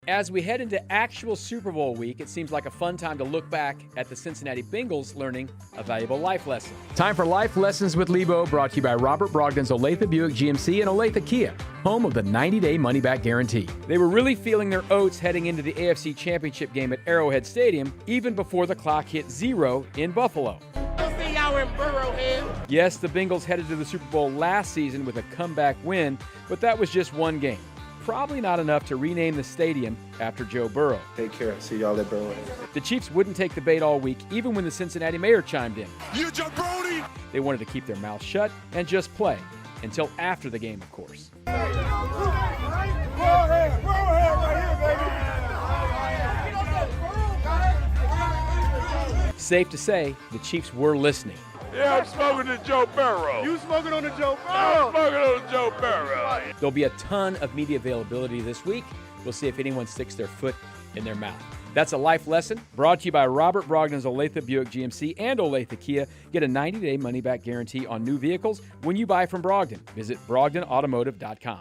As we head into actual Super Bowl week, it seems like a fun time to look back at the Cincinnati Bengals learning a valuable life lesson. Time for Life Lessons with Leabo, brought to you by Robert Brogden's Olathe Buick GMC and Olathe Kia, home of the 90-day money-back guarantee. They were really feeling their oats heading into the AFC Championship game at Arrowhead Stadium, even before the clock hit 0 in Buffalo. We'll see y'all in Burrowhead. Yes, the Bengals headed to the Super Bowl last season with a comeback win, but that was just one game. Probably not enough to rename the stadium after Joe Burrow. Take care. See y'all at Burrowhead. The Chiefs wouldn't take the bait all week, even when the Cincinnati mayor chimed in. You jabroni! They wanted to keep their mouths shut and just play, until after the game, of course. Safe to say, the Chiefs were listening. Yeah, I'm smoking the Joe Burrow. You smoking on the Joe Burrow? I'm smoking on the Joe Burrow. There'll be a ton of media availability this week. We'll see if anyone sticks their foot in their mouth. That's a life lesson brought to you by Robert Brogden's Olathe Buick GMC and Olathe Kia. Get a 90-day money-back guarantee on new vehicles when you buy from Brogden. Visit BrogdenAutomotive.com.